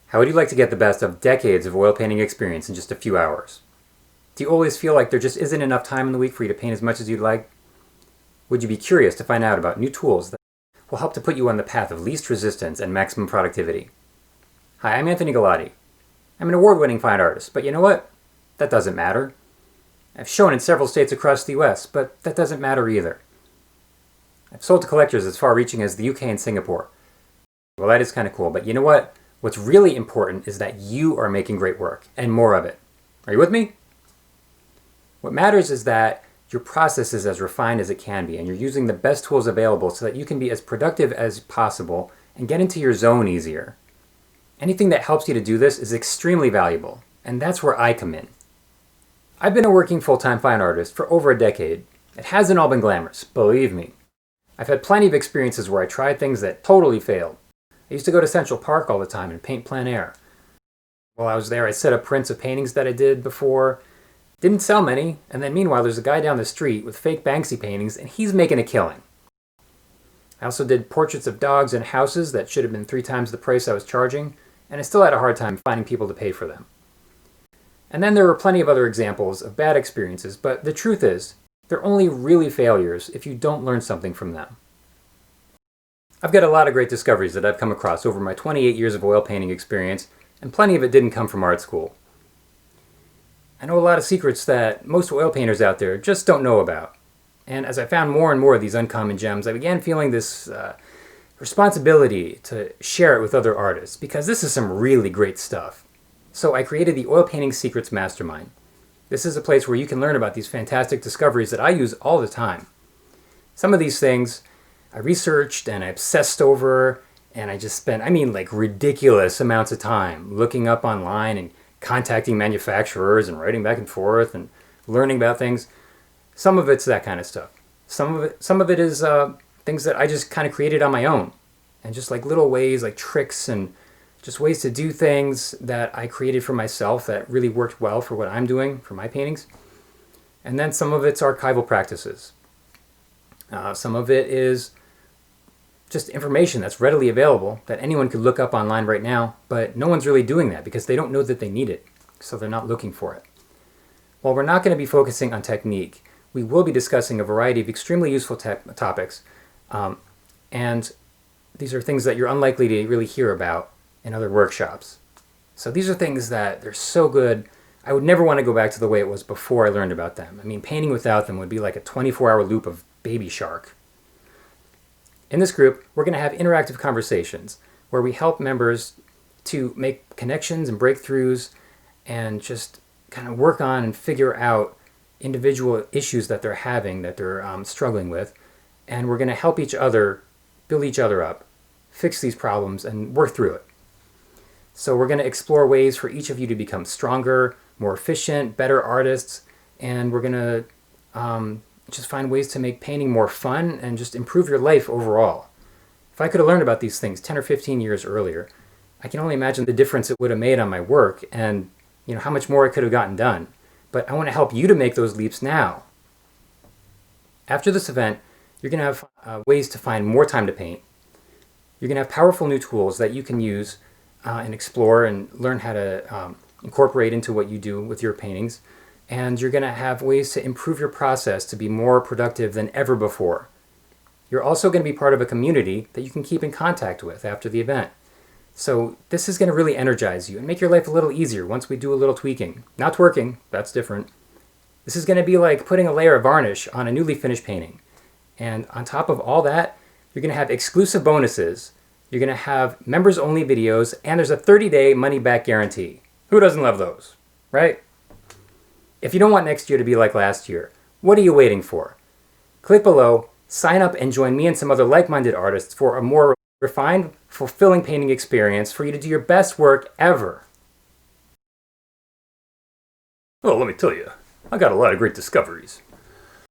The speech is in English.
How would you like to get the best of decades of oil painting experience in just a few hours? Do you always feel like there just isn't enough time in the week for you to paint as much as you'd like? Would you be curious to find out about new tools that will help to put you on the path of least resistance and maximum productivity? Hi, I'm Anthony Galati. I'm an award-winning fine artist, but you know what? That doesn't matter. I've shown in several states across the US, but that doesn't matter either. I've sold to collectors as far-reaching as the UK and Singapore. Well, that is kind of cool, but you know what? What's really important is that you are making great work, and more of it. Are you with me? What matters is that your process is as refined as it can be, and you're using the best tools available so that you can be as productive as possible and get into your zone easier. Anything that helps you to do this is extremely valuable, and that's where I come in. I've been a working full-time fine artist for over a decade. It hasn't all been glamorous, believe me. I've had plenty of experiences where I tried things that totally failed. I used to go to Central Park all the time and paint plein air. While I was there, I set up prints of paintings that I did before. Didn't sell many, and then meanwhile there's a guy down the street with fake Banksy paintings and he's making a killing. I also did portraits of dogs and houses that should have been 3 times the price I was charging, and I still had a hard time finding people to pay for them. And then there were plenty of other examples of bad experiences, but the truth is, they're only really failures if you don't learn something from them. I've got a lot of great discoveries that I've come across over my 28 years of oil painting experience, and plenty of it didn't come from art school. I know a lot of secrets that most oil painters out there just don't know about. And as I found more and more of these uncommon gems, I began feeling this responsibility to share it with other artists, because this is some really great stuff. So I created the Oil Painting Secrets Mastermind. This is a place where you can learn about these fantastic discoveries that I use all the time. Some of these things I researched and I obsessed over, and I just spent, ridiculous amounts of time looking up online and contacting manufacturers and writing back and forth and learning about things. Some of it's that kind of stuff. Some of it is things that I just kind of created on my own, and just like little ways, like tricks and just ways to do things that I created for myself that really worked well for what I'm doing for my paintings. And then some of it's archival practices. Some of it is just information that's readily available that anyone could look up online right now, but no one's really doing that because they don't know that they need it, so they're not looking for it. While we're not going to be focusing on technique, we will be discussing a variety of extremely useful topics, and these are things that you're unlikely to really hear about in other workshops. So these are things that they're so good, I would never want to go back to the way it was before I learned about them. Painting without them would be like a 24-hour loop of Baby Shark. In this group, we're going to have interactive conversations where we help members to make connections and breakthroughs and just kind of work on and figure out individual issues that they're having, that they're struggling with. And we're going to help each other, build each other up, fix these problems, and work through it. So we're going to explore ways for each of you to become stronger, more efficient, better artists, and we're going to just find ways to make painting more fun and just improve your life overall. If I could have learned about these things 10 or 15 years earlier, I can only imagine the difference it would have made on my work and how much more I could have gotten done. But I want to help you to make those leaps now. After this event, you're going to have ways to find more time to paint. You're going to have powerful new tools that you can use and explore and learn how to incorporate into what you do with your paintings. And you're going to have ways to improve your process to be more productive than ever before. You're also going to be part of a community that you can keep in contact with after the event. So this is going to really energize you and make your life a little easier once we do a little tweaking. Not twerking, that's different. This is going to be like putting a layer of varnish on a newly finished painting. And on top of all that, you're going to have exclusive bonuses. You're going to have members-only videos, and there's a 30-day money-back guarantee. Who doesn't love those, right? If you don't want next year to be like last year, what are you waiting for? Click below, sign up, and join me and some other like-minded artists for a more refined, fulfilling painting experience for you to do your best work ever. Well, let me tell you, I got a lot of great discoveries.